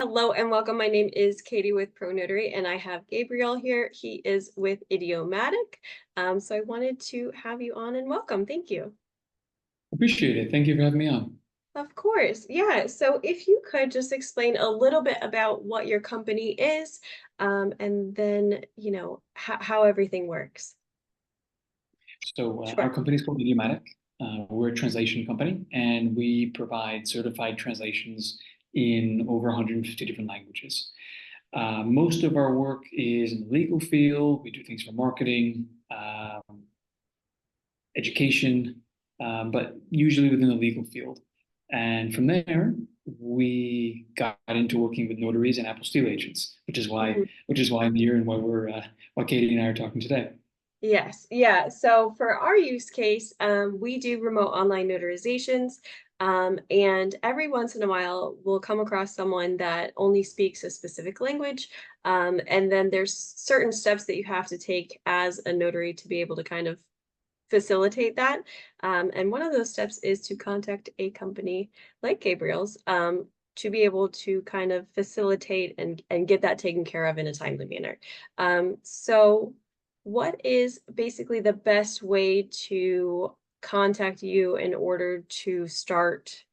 Hello and welcome. My name is Katie with Pro Notary, and I have Gabriel here. He is with Idiomatic. So I wanted to have you on and welcome. Thank you. Appreciate it. Thank you for having me on. Of course. Yeah. So if you could just explain a little bit about what your company is, and then, how everything works. Our Sure. company is called Idiomatic. We're a translation company, and we provide certified translations in over 150 different languages. Most of our work is in the legal field. We do things for marketing, education, but usually within the legal field. And from there, we got into working with notaries and apostille agents, which is why I'm here and why Katie and I are talking today. Yes, yeah. So for our use case, we do remote online notarizations. And every once in a while, we'll come across someone that only speaks a specific language. And then there's certain steps that you have to take as a notary to be able to kind of facilitate that. And one of those steps is to contact a company like Gabriel's, to be able to kind of facilitate and get that taken care of in a timely manner. So what is basically the best way to contact you in order to start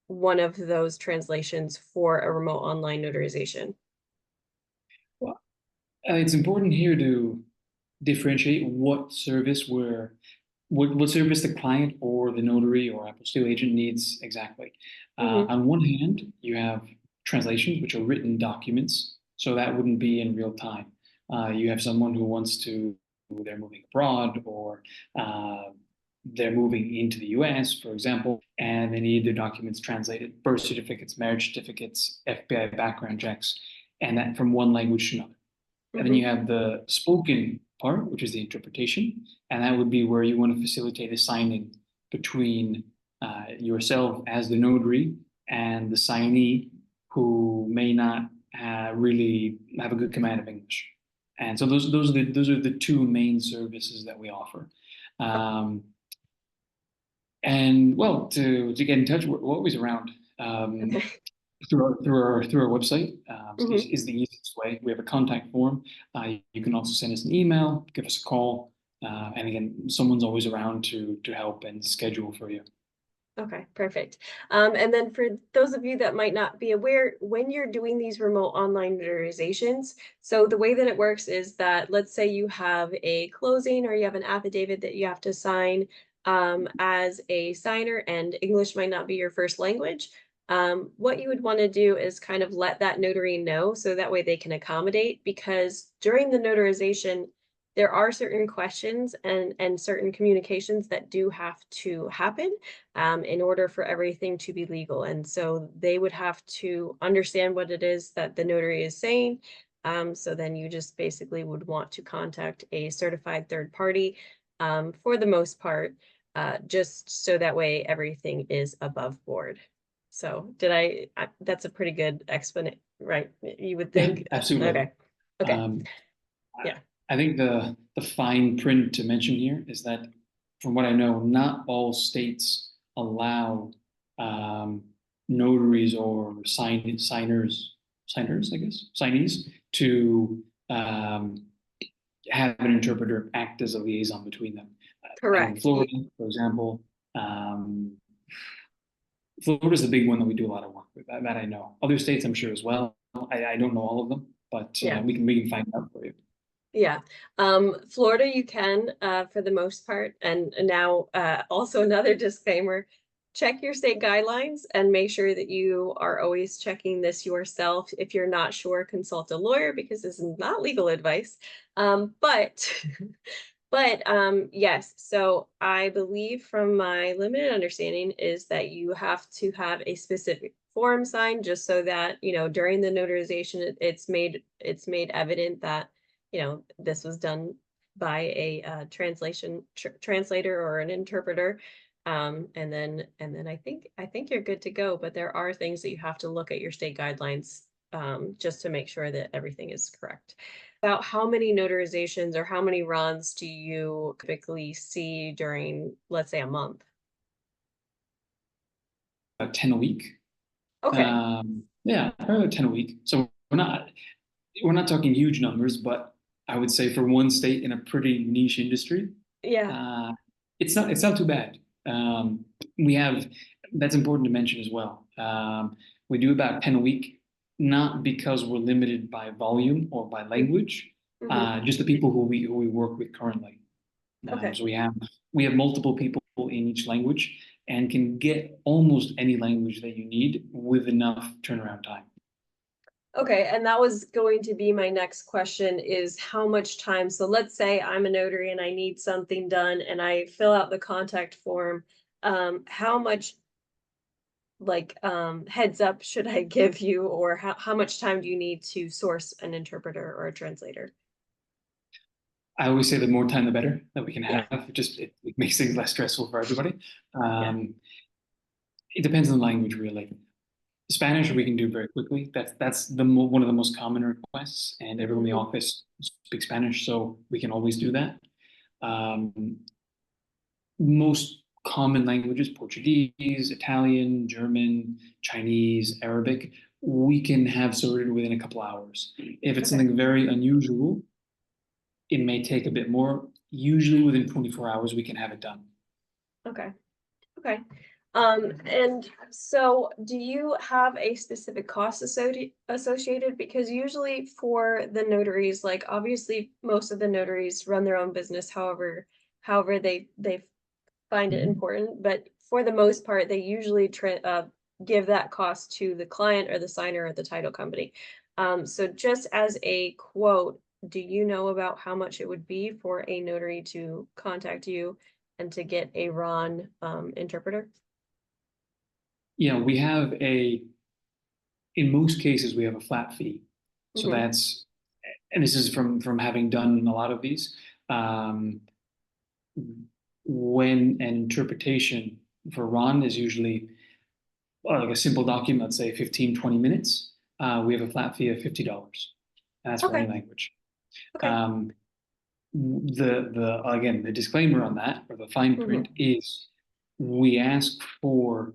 one of those translations for a remote online notarization? Well, it's important here to differentiate what service the client or the notary or apostille agent needs exactly. Hmm. On one hand, you have translations, which are written documents, so that wouldn't be in real time. You have someone who they're moving abroad or uh, they're moving into the US, for example, and they need their documents translated, birth certificates, marriage certificates, FBI background checks, and that from one language to another. And then Hmm. you have the spoken part, which is the interpretation, and that would be where you want to facilitate a signing between yourself as the notary and the signee who may not really have a good command of English. And so those are the two main services that we offer. Um, and well, to get in touch, we're always around. Okay. Through our website Hmm. is the easiest way. We have a contact form. You can also send us an email, give us a call, and again, someone's always around to help and schedule for you. Okay, perfect. And then for those of you that might not be aware, when you're doing these remote online notarizations, so the way that it works is that let's say you have a closing or you have an affidavit that you have to sign as a signer, and English might not be your first language. What you would want to do is kind of let that notary know so that way they can accommodate, because during the notarization, there are certain questions and certain communications that do have to happen in order for everything to be legal. And so they would have to understand what it is that the notary is saying. So then you just basically would want to contact a certified third party, for the most part, just so that way everything is above board. So that's a pretty good explanation, right? You would Yeah, think? absolutely. Okay. Okay. Um, Yeah. I think the fine print to mention here is that, from what I know, not all states allow um, notaries or signers, I guess, signees to have an interpreter act as a liaison between them. I know in Correct. Florida, for example, um, Florida is the big one that we do a lot of work with. That I know. Other states, I'm sure as well. I don't know all of them, but Yeah. we can find out for you. Yeah. Florida, you can, for the most part. And now, also another disclaimer, check your state guidelines and make sure that you are always checking this yourself. If you're not sure, consult a lawyer because this is not legal advice. But but yes, so I believe from my limited understanding is that you have to have a specific form signed just so that, during the notarization, it's made evident that, this was done by a translator or an interpreter. And then I think you're good to go, but there are things that you have to look at your state guidelines, just to make sure that everything is correct. About how many notarizations or how many runs do you typically see during, let's say, a month? About 10 a week. Okay. Yeah, probably 10 a week. So we're not talking huge numbers, but I would say for one state in a pretty niche industry, Yeah. uh, it's not too bad. We have that's important to mention as well. We do about 10 a week, not because we're limited by volume or by Hmm. language, Hmm. just the people who we work with currently. Okay. So we have multiple people in each language and can get almost any language that you need with enough turnaround time. Okay, and that was going to be my next question is how much time? So let's say I'm a notary and I need something done and I fill out the contact form. How much heads up should I give you, or how much time do you need to source an interpreter or a translator? I always say the more time, the better that we can Yeah, have. It makes things less stressful for everybody. yeah. Um, it depends on the language, really. Spanish we can do very quickly. That's one of the most common requests, and everyone in the Hmm. office speaks Spanish, so we can always do that. Um, Most common languages, Portuguese, Italian, German, Chinese, Arabic, we can have sorted within a couple hours. If it's Okay, something very unusual, it may take a bit more. Usually within 24 hours, we can have it done. okay, okay. And so do you have a specific cost associated? Because usually for the notaries, like obviously most of the notaries run their own business, however they find it Mhm. important, but for the most part, they usually give that cost to the client or the signer or the title company. So just as a quote, do you know about how much it would be for a notary to contact you and to get a RON interpreter? We have in most cases, we have a flat fee. So Hmm. and this is from having done a lot of these. Um, when an interpretation for Ron is usually like a simple document, let's say 15, 20 minutes, we have a flat fee of $50. And that's for any Okay, language. okay. Um, again, the disclaimer on that, or the fine Hmm. print, is we ask for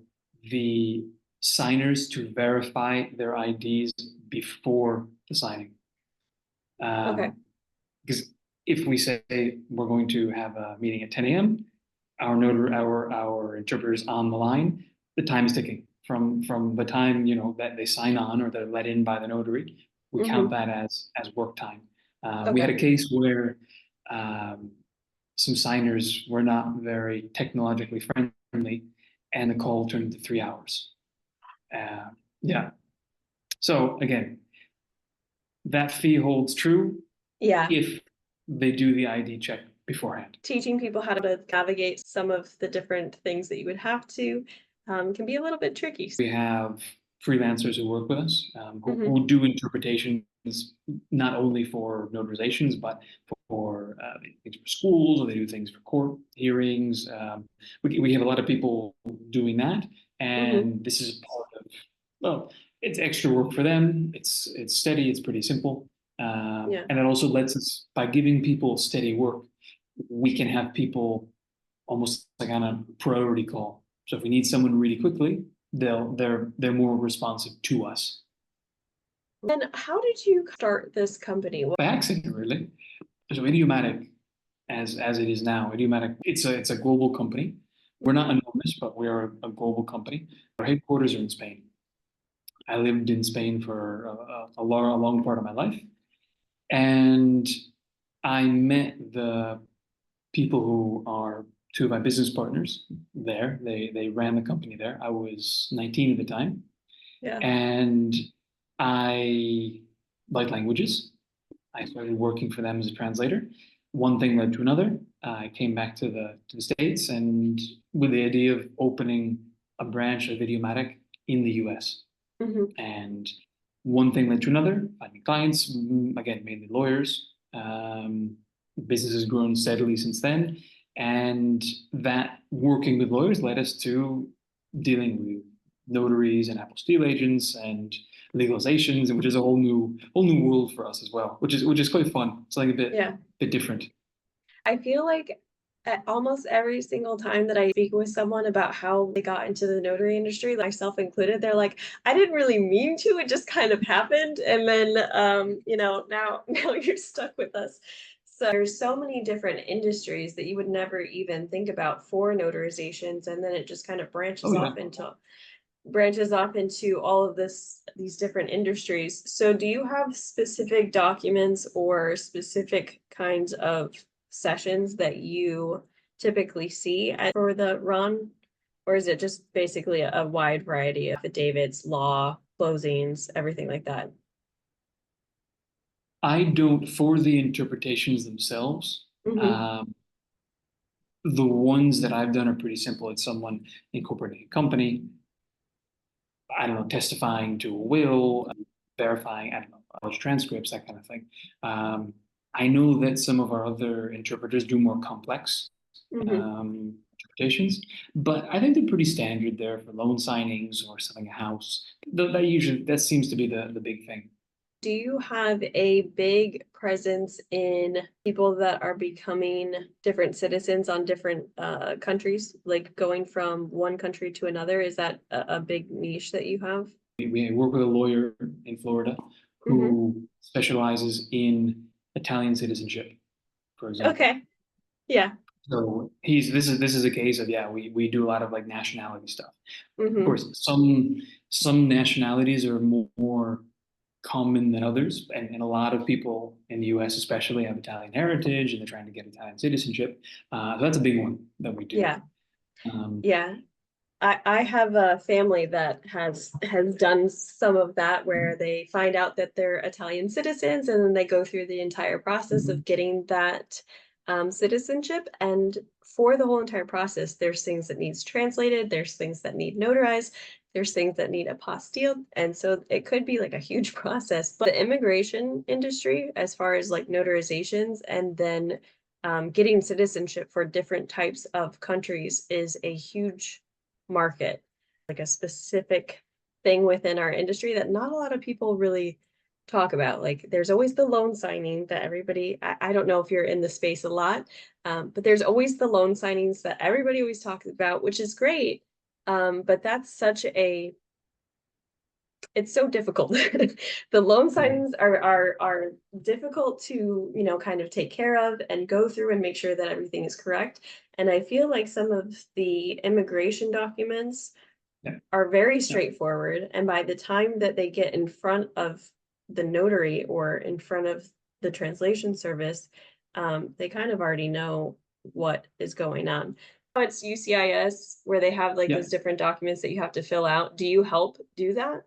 the signers to verify their IDs before the signing. Okay. Um, because if we say we're going to have a meeting at 10 a.m., our interpreter's on the line, the time is ticking from the time that they sign on or they're let in by the notary. We count Hmm. that as work time. We had Okay. a case where um, some signers were not very technologically friendly, and the call turned into 3 hours. Uh, yeah. So again, that fee holds true Yeah. if they do the ID check beforehand. Teaching people how to navigate some of the different things that you would have to can be a little bit tricky. We have freelancers who work with us Hmm. who do interpretations not only for notarizations, but for things for schools, or they do things for court hearings. We have a lot of people doing that, Hmm. and this is part of, well, it's extra work for them. It's steady, it's pretty simple. Yeah. And it also lets us, by giving people steady work, we can have people almost like on a priority call. So if we need someone really quickly, they're more responsive to us. Then how did you start this company? By accident, really. So Idiomatic, as it is now, Idiomatic, it's a global company. We're Mhm. not enormous, but we are a global company. Our headquarters are in Spain. I lived in Spain for a long part of my life, and I met the people who are two of my business partners there. They ran the company there. I was 19 at the time, Yeah. and I like languages. I started working for them as a translator. One thing led to another. I came back to the States, and with the idea of opening a branch of Idiomatic in the US. Hmm. And one thing led to another, finding clients, again, mainly lawyers. Business has grown steadily since then. And that working with lawyers led us to dealing with notaries and apostille agents and legalizations, and which is a whole new world for us as well, which is quite fun. Something a Yeah. bit different. I feel like Almost every single time that I speak with someone about how they got into the notary industry, myself included, they're like, I didn't really mean to, it just kind of happened. And then, now, now you're stuck with us. So there's so many different industries that you would never even think about for notarizations. And then it just kind of Oh yeah. branches off into all of these different industries. So do you have specific documents or specific kinds of sessions that you typically see for the run? Or is it just basically a wide variety of affidavits, law, closings, everything like that? I don't, for the interpretations themselves, Mm-hmm. um, the ones that I've done are pretty simple. It's someone incorporating a company, I don't know, testifying to a will, verifying, I don't know, college transcripts, that kind of thing. Um, I know that some of our other interpreters do more complex Mm-hmm. interpretations, but I think they're pretty standard there for loan signings or selling a house. That seems to be the big thing. Do you have a big presence in people that are becoming different citizens on different countries, like going from one country to another? Is that a big niche that you have? We work with a lawyer in Florida Hmm. who specializes in Italian citizenship, for example. Okay. Yeah. So this is a case of, yeah, we do a lot of like nationality stuff. Of Hmm. course, some nationalities are more common than others, and a lot of people in the U.S. especially have Italian heritage and they're trying to get Italian citizenship. So that's a big one that we do. Yeah. Um, Yeah. I have a family that has done some of that where they find out that they're Italian citizens and then they go through the entire process mhm, of getting that citizenship. And for the whole entire process, there's things that needs translated, there's things that need notarized, there's things that need apostilled. And so it could be like a huge process. But the immigration industry, as far as like notarizations and then getting citizenship for different types of countries is a huge market, like a specific thing within our industry that not a lot of people really talk about. Like there's always the loan signing that everybody, I don't know if you're in the space a lot, but there's always the loan signings that everybody always talks about, which is great. But that's such a it's so difficult. The loan yeah, signings are difficult to, kind of take care of and go through and make sure that everything is correct. And I feel like some of the immigration documents yeah, are very yeah. straightforward. And by the time that they get in front of the notary or in front of the translation service, they kind of already know what is going on. It's UCIS where they have like Yeah. those different documents that you have to fill out. Do you help do that?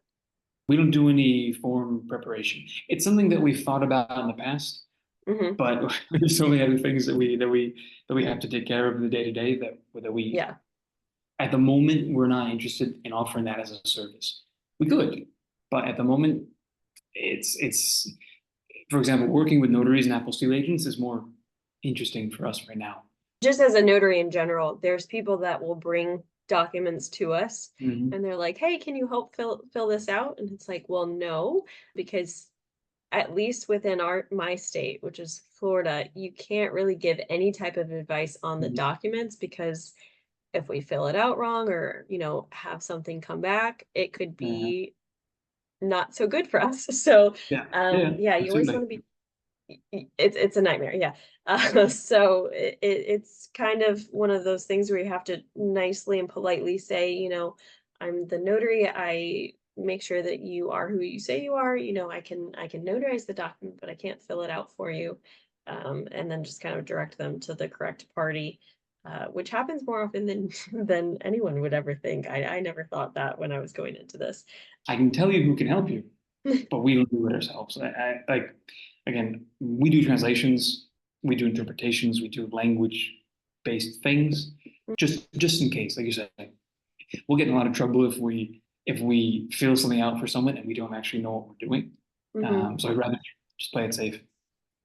We don't do any form preparation. It's something that we've thought about in the past, Hmm. but there's so many other things that we have to take care of in the day to day that we Yeah. at the moment we're not interested in offering that as a service. We could, but at the moment it's for example, working with notaries and apostille agents is more interesting for us right now. Just as a notary in general, there's people that will bring documents to us Hmm. and they're like, "Hey, can you help fill this out?" And it's like, "Well, no, because at least within my state, which is Florida, you can't really give any type of advice on the Hmm. documents because if we fill it out wrong or, have something come back, it could Uh, be not so good for us." So, yeah, yeah, yeah, you always want absolutely. to be it's a nightmare, yeah. So it's kind of one of those things where you have to nicely and politely say, I'm the notary. I make sure that you are who you say you are. I can notarize the document, but I can't fill it out for you. And then just kind of direct them to the correct party, which happens more often than than anyone would ever think. I never thought that when I was going into this. I can tell you who can help you, but we don't do it ourselves. Like again, we do translations, we do interpretations, we do language-based things, just in case. Like you said, we'll get in a lot of trouble if we fill something out for someone and we don't actually know what we're doing. Mhm. So I'd rather just play it safe.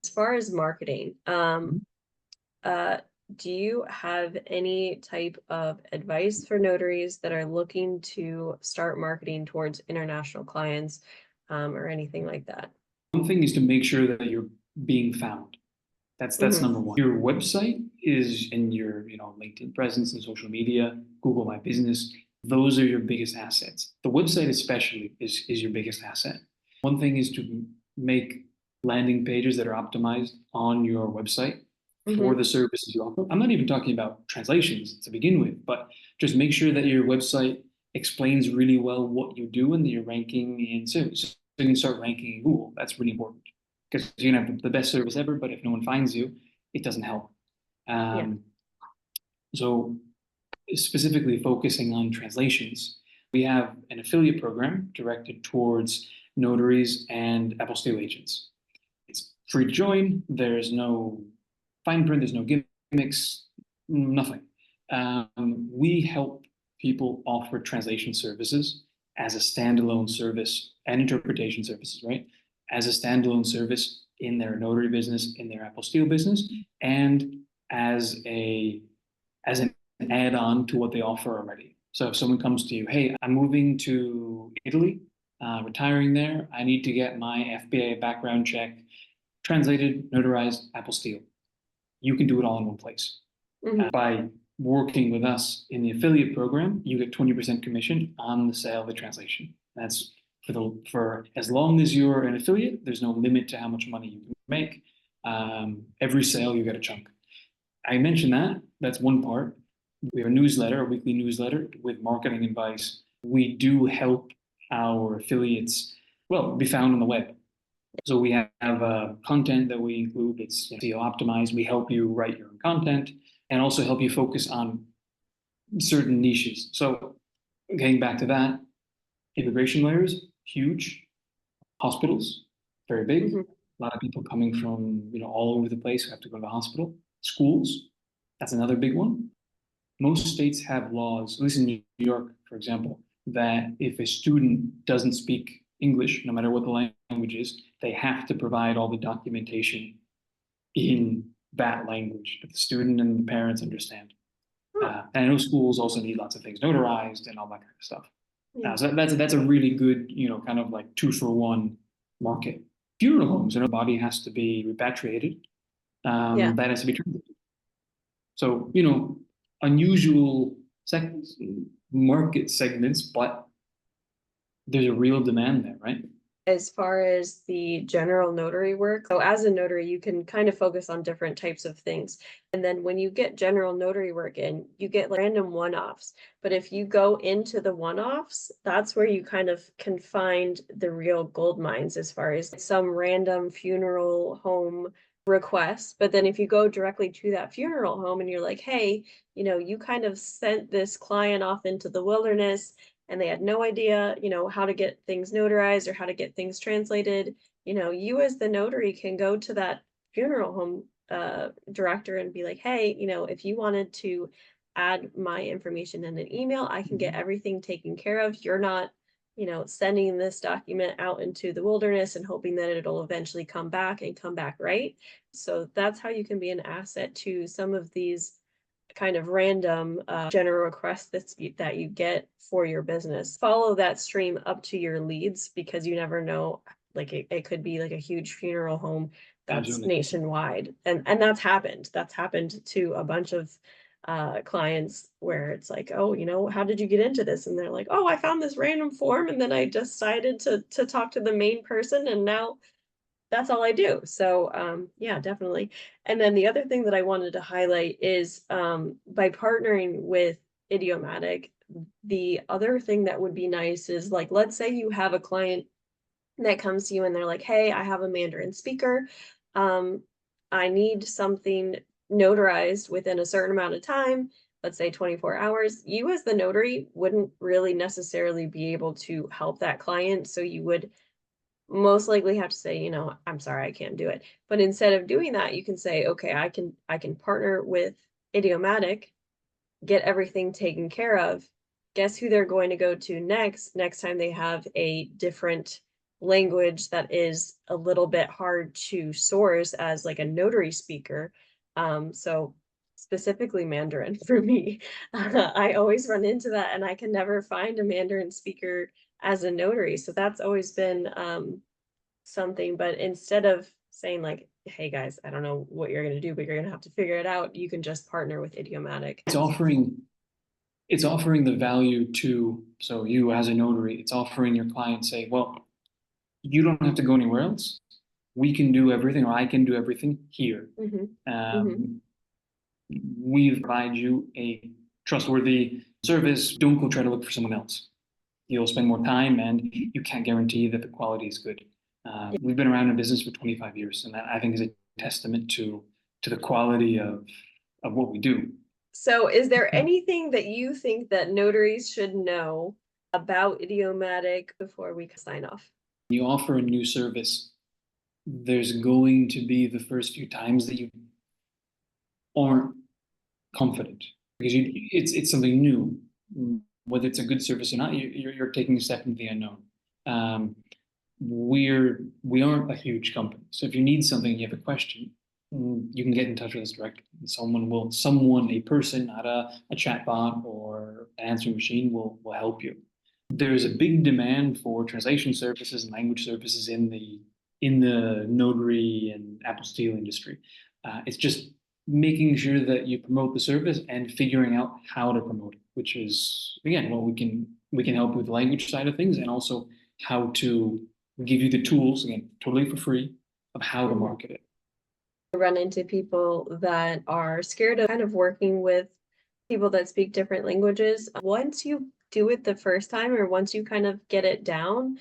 As far as marketing, Uh, do you have any type of advice for notaries that are looking to start marketing towards international clients, or anything like that? One thing is to make sure that you're being found. That's Hmm. number one. Your website is in your, LinkedIn presence and social media, Google My Business. Those are your biggest assets. The website especially is your biggest asset. One thing is to make landing pages that are optimized on your website for the services you offer. I'm not even talking about translations to begin with, but just make sure that your website explains really well what you do and that you're ranking in search. So you can start ranking in Google. That's really important because you can have the best service ever, but if no one finds you, it doesn't help. Yeah. So specifically focusing on translations, we have an affiliate program directed towards notaries and apostille agents. It's free to join. There's no fine print. There's no gimmicks. Nothing. We help people offer translation services as a standalone service and interpretation services, right? As a standalone service in their notary business, in their apostille business, and as an add-on to what they offer already. So if someone comes to you, hey, I'm moving to Italy, retiring there, I need to get my FBA background check translated, notarized, apostille. You can do it all in one place. By working with us in the affiliate program, you get 20% commission on the sale of the translation. That's for as long as you're an affiliate, there's no limit to how much money you can make. Every sale, you get a chunk. I mentioned that. That's one part. We have a newsletter, a weekly newsletter with marketing advice. We do help our affiliates, be found on the web. So we have content that we include. It's SEO optimized. We help you write your own content and also help you focus on certain niches. So getting back to that, immigration lawyers, huge. Hospitals, very big. A lot of people coming from all over the place who have to go to the hospital. Schools, that's another big one. Most states have laws, at least in New York, for example, that if a student doesn't speak English, no matter what the language is, they have to provide all the documentation in that language that the student and the parents understand. And I know schools also need lots of things notarized and all that kind of stuff. So that's a really good, kind of like 2-for-1 market. Funeral homes, the body has to be repatriated. That has to be translated. So, unusual market segments, but there's a real demand there, right? As far as the general notary work, so as a notary, you can kind of focus on different types of things. And then when you get general notary work in, you get like random one-offs. But if you go into the one-offs, that's where you kind of can find the real gold mines as far as some random funeral home request. But then if you go directly to that funeral home and you're like, hey, you kind of sent this client off into the wilderness and they had no idea, how to get things notarized or how to get things translated, you as the notary can go to that funeral home director and be like, hey, if you wanted to add my information in an email, I can get everything taken care of. You're not, sending this document out into the wilderness and hoping that it'll eventually come back right. So that's how you can be an asset to some of these kind of random general requests that you get for your business. Follow that stream up to your leads because you never know, like it could be like a huge funeral home that's Absolutely. Nationwide. And that's happened to a bunch of clients where it's like, oh, how did you get into this? And they're like, oh, I found this random form and then I decided to talk to the main person and now that's all I do. So yeah, definitely. And then the other thing that I wanted to highlight is by partnering with Idiomatic, the other thing that would be nice is like, let's say you have a client that comes to you and they're like, hey, I have a Mandarin speaker. I need something notarized within a certain amount of time, let's say 24 hours. You as the notary wouldn't really necessarily be able to help that client. So you would most likely have to say, I'm sorry, I can't do it. But instead of doing that, you can say, okay, I can partner with Idiomatic, get everything taken care of. Guess who they're going to go to next time they have a different language that is a little bit hard to source as like a notary speaker. So specifically Mandarin for me. I always run into that and I can never find a Mandarin speaker as a notary. So that's always been something, but instead of saying like, hey guys, I don't know what you're going to do, but you're going to have to figure it out. You can just partner with Idiomatic. It's offering the value to, so you as a notary, it's offering your client, say, well, you don't have to go anywhere else. We can do everything, or I can do everything here. Hmm. Hmm. Um, we provide you a trustworthy service. Don't go try to look for someone else. You'll spend more time, and you can't guarantee that the quality is good. We've been around in business for 25 years, and that I think is a testament to the quality of what we do. So, is there anything that you think that notaries should know about Idiomatic before we sign off? You offer a new service, there's going to be the first few times that you aren't confident because it's something new. Whether it's a good service or not, you're taking a step into the unknown. Um, we aren't a huge company, so if you need something, you have a question, you can get in touch with us directly. A person, not a chatbot or an answering machine, will help you. There's a big demand for translation services and language services in the notary and apostille industry. It's just making sure that you promote the service and figuring out how to promote it, which is again, well, we can help with the language side of things and also how to give you the tools, again, totally for free, of how to Mhm. market it. Run into people that are scared of kind of working with people that speak different languages. Once you do it the first time or once you kind of get it down,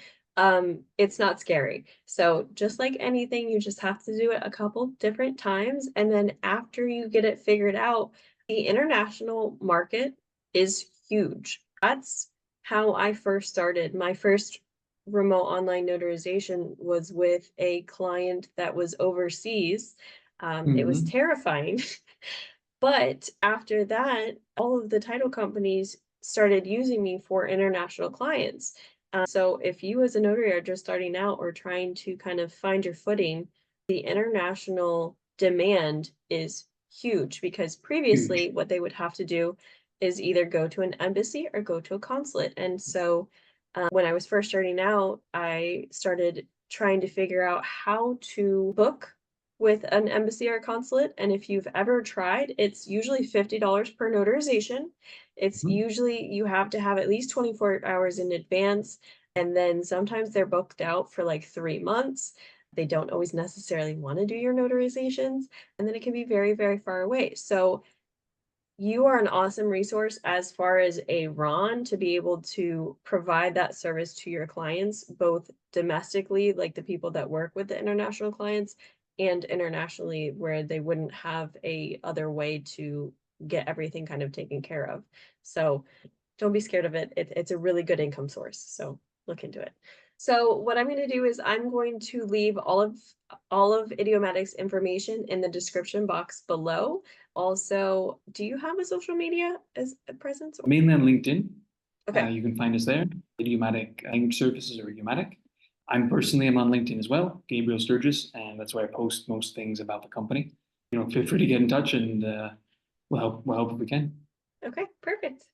it's not scary. So just like anything, you just have to do it a couple different times. And then after you get it figured out, the international market is huge. That's how I first started. My first remote online notarization was with a client that was overseas. It was Mm-hmm. terrifying. But after that, all of the title companies started using me for international clients. So if you as a notary are just starting out or trying to kind of find your footing, the international demand is huge because previously Huge. what they would have to do is either go to an embassy or go to a consulate. And so when I was first starting out, I started trying to figure out how to book with an embassy or consulate. And if you've ever tried, it's usually $50 per notarization. It's Mhm. usually you have to have at least 24 hours in advance. And then sometimes they're booked out for like 3 months. They don't always necessarily want to do your notarizations. And then it can be very, very far away. So you are an awesome resource as far as a Ron to be able to provide that service to your clients, both domestically, like the people that work with the international clients, and internationally, where they wouldn't have a other way to get everything kind of taken care of. So don't be scared of it. It's a really good income source. So look into it. So what I'm going to do is I'm going to leave all of Idiomatic's information in the description box below. Also, do you have a social media as a presence? Mainly on LinkedIn. Okay. You can find us there. Idiomatic Language Services or Idiomatic. I'm personally am on LinkedIn as well, Gabriel Sturges, and that's where I post most things about the company. Feel free to get in touch, and we'll help if we can. Okay, perfect.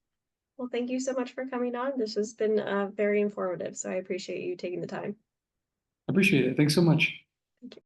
Well, thank you so much for coming on. This has been very informative, so I appreciate you taking the time. Appreciate it. Thanks so much.